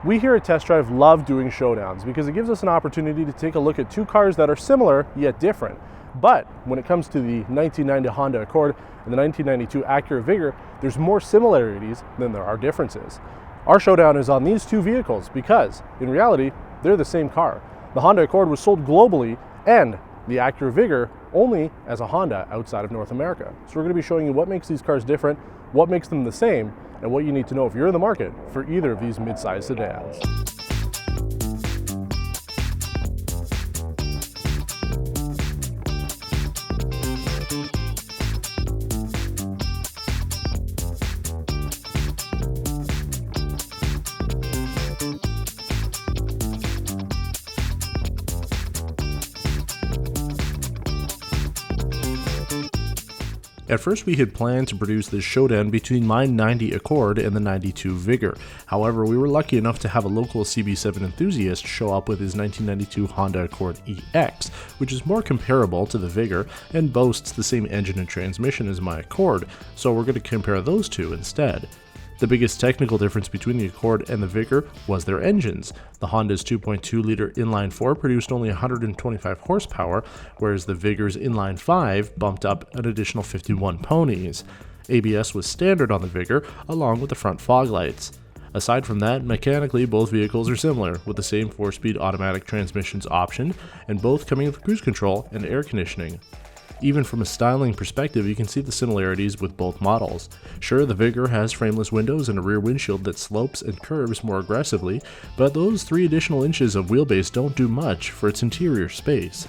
We here at Test Drive love doing showdowns because it gives us an opportunity to take a look at two cars that are similar yet different. But when it comes to the 1990 Honda Accord and the 1992 Acura Vigor, there's more similarities than there are differences. Our showdown is on these two vehicles because, in reality, they're the same car. The Honda Accord was sold globally and the Acura Vigor only as a Honda outside of North America. So we're going to be showing you what makes these cars different, what makes them the same, and what you need to know if you're in the market for either of these mid-size sedans. At first we had planned to produce this showdown between my 90 Accord and the 92 Vigor. However, we were lucky enough to have a local CB7 enthusiast show up with his 1992 Honda Accord EX, which is more comparable to the Vigor and boasts the same engine and transmission as my Accord, so we're going to compare those two instead. The biggest technical difference between the Accord and the Vigor was their engines. The Honda's 2.2-liter inline-4 produced only 125 horsepower, whereas the Vigor's inline-5 bumped up an additional 51 ponies. ABS was standard on the Vigor, along with the front fog lights. Aside from that, mechanically both vehicles are similar, with the same 4-speed automatic transmissions optioned, and both coming with cruise control and air conditioning. Even from a styling perspective, you can see the similarities with both models. Sure, the Vigor has frameless windows and a rear windshield that slopes and curves more aggressively, but those 3 additional inches of wheelbase don't do much for its interior space.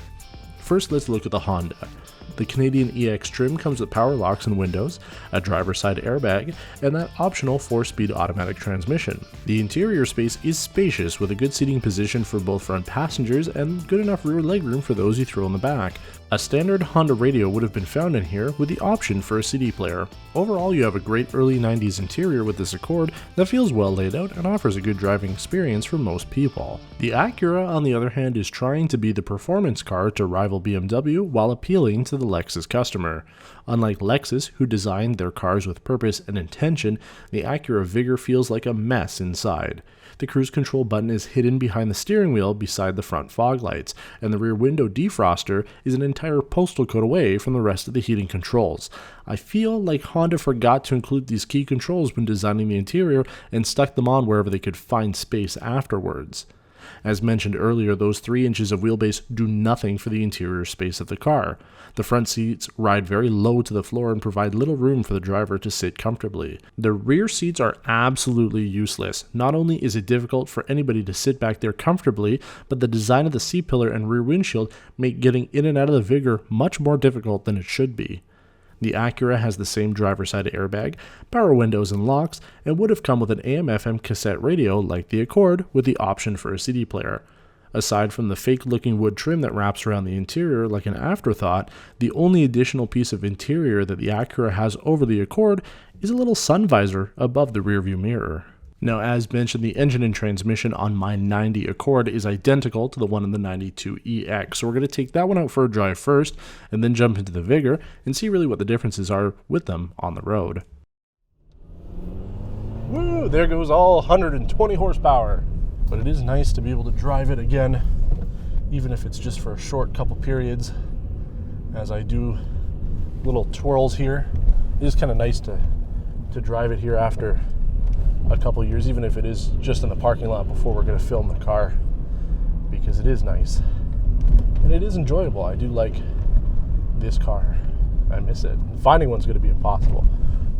First, let's look at the Honda. The Canadian EX trim comes with power locks and windows, a driver's side airbag, and that optional 4-speed automatic transmission. The interior space is spacious with a good seating position for both front passengers and good enough rear legroom for those you throw in the back. A standard Honda radio would have been found in here with the option for a CD player. Overall, you have a great early 90s interior with this Accord that feels well laid out and offers a good driving experience for most people. The Acura, on the other hand, is trying to be the performance car to rival BMW while appealing to the Lexus customer. Unlike Lexus, who designed their cars with purpose and intention, the Acura Vigor feels like a mess inside. The cruise control button is hidden behind the steering wheel beside the front fog lights, and the rear window defroster is an entire postal code away from the rest of the heating controls. I feel like Honda forgot to include these key controls when designing the interior and stuck them on wherever they could find space afterwards. As mentioned earlier, those 3 inches of wheelbase do nothing for the interior space of the car. The front seats ride very low to the floor and provide little room for the driver to sit comfortably. The rear seats are absolutely useless. Not only is it difficult for anybody to sit back there comfortably, but the design of the C-pillar and rear windshield make getting in and out of the Vigor much more difficult than it should be. The Acura has the same driver's side airbag, power windows and locks, and would have come with an AM/FM cassette radio like the Accord with the option for a CD player. Aside from the fake-looking wood trim that wraps around the interior like an afterthought, the only additional piece of interior that the Acura has over the Accord is a little sun visor above the rearview mirror. Now, as mentioned, the engine and transmission on my 90 Accord is identical to the one in the 92 EX, so we're going to take that one out for a drive first, and then jump into the Vigor and see really what the differences are with them on the road. Woo! There goes all 120 horsepower. But it is nice to be able to drive it again, even if it's just for a short couple periods, as I do little twirls here. It is kind of nice to drive it here after a couple years, even if it is just in the parking lot before we're going to film the car, because it is nice and it is enjoyable. I do like this car. I miss it. Finding one's going to be impossible.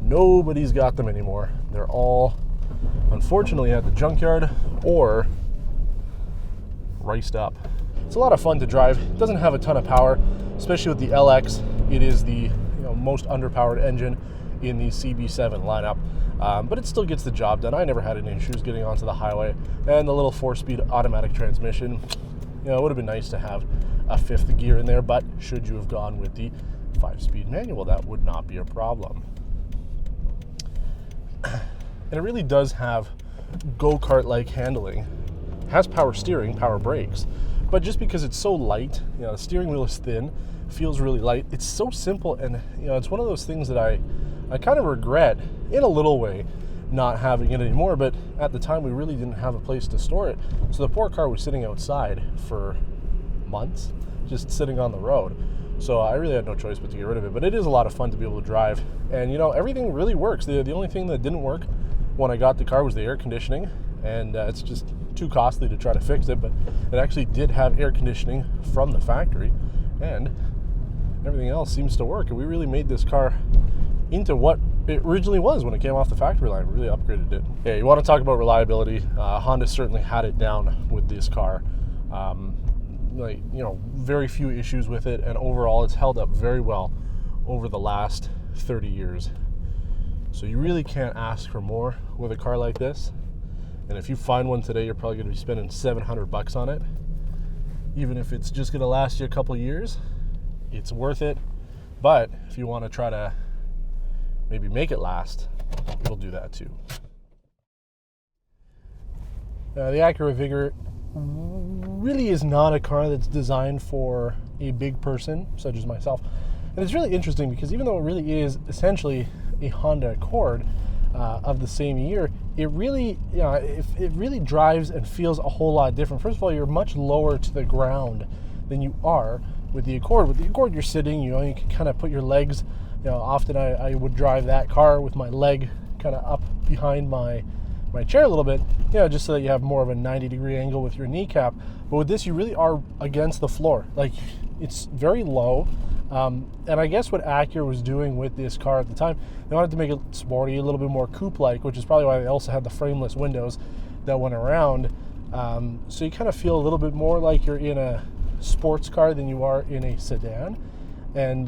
Nobody's got them anymore. They're all unfortunately at the junkyard or riced up. It's a lot of fun to drive. It doesn't have a ton of power, especially with the LX. It is the most underpowered engine in the CB7 lineup, but it still gets the job done. I never had any issues getting onto the highway, and the little 4-speed automatic transmission. It would have been nice to have a 5th gear in there, but should you have gone with the 5-speed manual, that would not be a problem. And it really does have go-kart-like handling. It has power steering, power brakes, but just because it's so light, the steering wheel is thin, feels really light. It's so simple, and it's one of those things that I kind of regret, in a little way, not having it anymore, but at the time we really didn't have a place to store it. So the poor car was sitting outside for months, just sitting on the road. So I really had no choice but to get rid of it. But it is a lot of fun to be able to drive. And you know, everything really works. The only thing that didn't work when I got the car was the air conditioning. And it's just too costly to try to fix it. But it actually did have air conditioning from the factory. And everything else seems to work. And we really made this car into what it originally was when it came off the factory line. We really upgraded it. Yeah, you want to talk about reliability. Honda certainly had it down with this car. Like, you know, very few issues with it, and overall it's held up very well over the last 30 years. So you really can't ask for more with a car like this. And if you find one today, you're probably going to be spending $700 on it. Even if it's just going to last you a couple years, it's worth it. But if you want to try to maybe make it last, it'll do that too. The Acura Vigor really is not a car that's designed for a big person such as myself. And it's really interesting because even though it really is essentially a Honda Accord of the same year, it really, you know, it really drives and feels a whole lot different. First of all, you're much lower to the ground than you are with the Accord. With the Accord, you're sitting, you know, you can kind of put your legs, you know, often I would drive that car with my leg kind of up behind my chair a little bit, you know, just so that you have more of a 90-degree angle with your kneecap. But with this, you really are against the floor. Like, it's very low. And I guess what Acura was doing with this car at the time, they wanted to make it sporty, a little bit more coupe-like, which is probably why they also had the frameless windows that went around. So you kind of feel a little bit more like you're in a sports car than you are in a sedan. And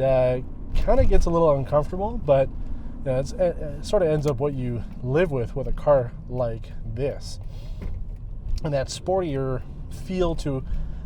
kind of gets a little uncomfortable, but you know, it sort of ends up what you live with a car like this. And that sportier feel to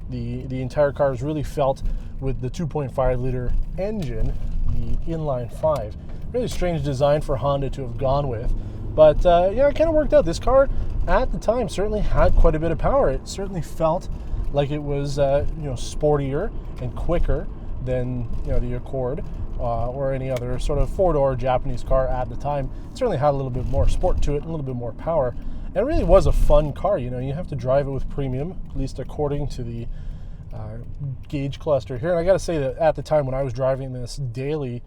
the entire car is really felt with the 2.5 liter engine, the inline 5. Really strange design for Honda to have gone with, but yeah, it kind of worked out. This car at the time certainly had quite a bit of power. It certainly felt like it was you know, sportier and quicker than, you know, the Accord or any other sort of four-door Japanese car at the time. It certainly had a little bit more sport to it, a little bit more power. And it really was a fun car. You know, you have to drive it with premium, at least according to the gauge cluster here. And I got to say that at the time when I was driving this daily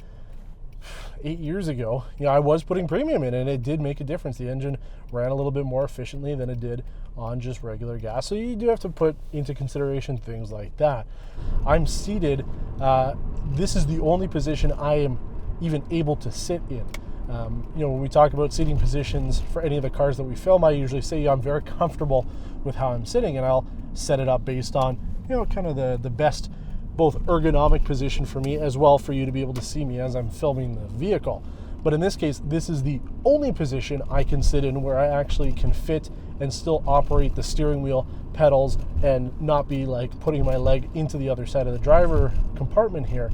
8 years ago, you know, I was putting premium in, and it did make a difference. The engine ran a little bit more efficiently than it did on just regular gas. So you do have to put into consideration things like that. I'm seated. This is the only position I am even able to sit in. You know, when we talk about seating positions for any of the cars that we film, I usually say I'm very comfortable with how I'm sitting, and I'll set it up based on, you know, kind of the best both ergonomic position for me as well for you to be able to see me as I'm filming the vehicle. But in this case, this is the only position I can sit in where I actually can fit and still operate the steering wheel, pedals, and not be like putting my leg into the other side of the driver compartment here.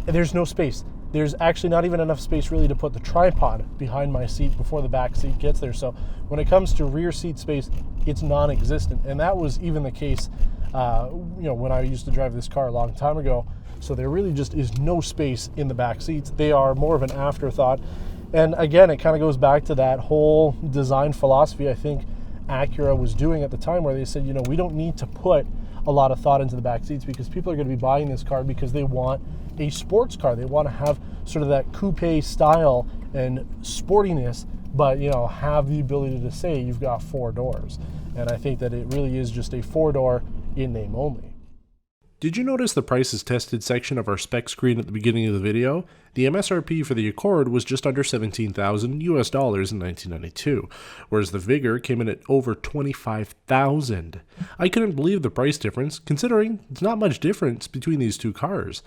There's no space. There's actually not even enough space really to put the tripod behind my seat before the back seat gets there. So when it comes to rear seat space, it's non-existent. And that was even the case you know, when I used to drive this car a long time ago. So there really just is no space in the back seats. They are more of an afterthought. And again, it kind of goes back to that whole design philosophy I think Acura was doing at the time, where they said, you know, we don't need to put a lot of thought into the back seats because people are going to be buying this car because they want a sports car. They want to have sort of that coupe style and sportiness, but, you know, have the ability to say you've got 4 doors. And I think that it really is just a 4-door in name only. Did you notice the prices tested section of our spec screen at the beginning of the video? The MSRP for the Accord was just under $17,000 US in 1992, whereas the Vigor came in at over $25,000. I couldn't believe the price difference, considering there's not much difference between these two cars.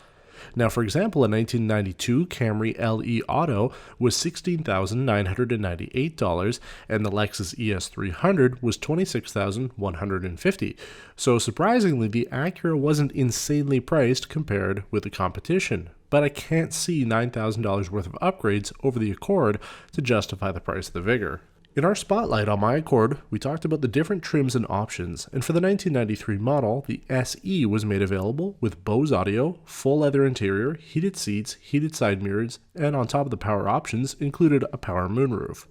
Now, for example, a 1992 Camry LE Auto was $16,998, and the Lexus ES300 was $26,150. So surprisingly, the Acura wasn't insanely priced compared with the competition. But I can't see $9,000 worth of upgrades over the Accord to justify the price of the Vigor. In our spotlight on my Accord, we talked about the different trims and options, and for the 1993 model, the SE was made available with Bose audio, full leather interior, heated seats, heated side mirrors, and on top of the power options included a power moonroof.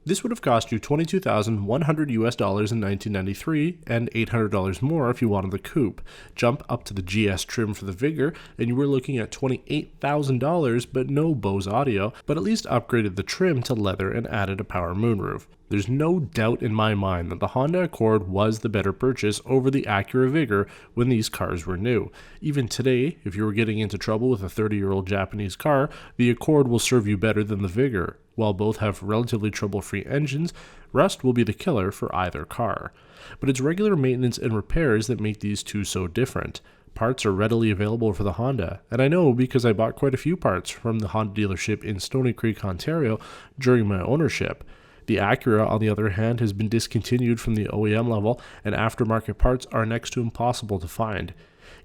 This would have cost you $22,100 US dollars in 1993 and $800 more if you wanted the coupe. Jump up to the GS trim for the Vigor and you were looking at $28,000 but no Bose audio, but at least upgraded the trim to leather and added a power moonroof. There's no doubt in my mind that the Honda Accord was the better purchase over the Acura Vigor when these cars were new. Even today, if you were getting into trouble with a 30-year-old Japanese car, the Accord will serve you better than the Vigor. While both have relatively trouble-free engines, rust will be the killer for either car. But it's regular maintenance and repairs that make these two so different. Parts are readily available for the Honda, and I know because I bought quite a few parts from the Honda dealership in Stoney Creek, Ontario during my ownership. The Acura, on the other hand, has been discontinued from the OEM level, and aftermarket parts are next to impossible to find.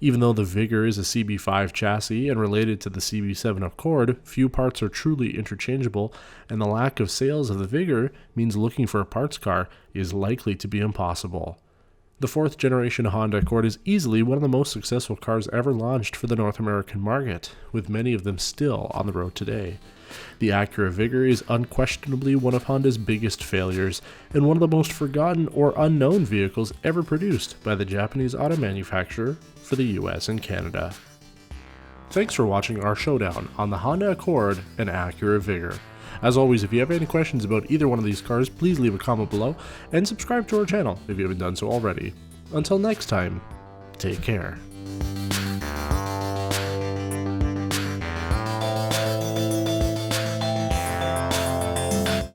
Even though the Vigor is a CB5 chassis and related to the CB7 Accord, few parts are truly interchangeable, and the lack of sales of the Vigor means looking for a parts car is likely to be impossible. The 4th generation Honda Accord is easily one of the most successful cars ever launched for the North American market, with many of them still on the road today. The Acura Vigor is unquestionably one of Honda's biggest failures, and one of the most forgotten or unknown vehicles ever produced by the Japanese auto manufacturer for the US and Canada. Thanks for watching our showdown on the Honda Accord and Acura Vigor. As always, if you have any questions about either one of these cars, please leave a comment below and subscribe to our channel if you haven't done so already. Until next time, take care.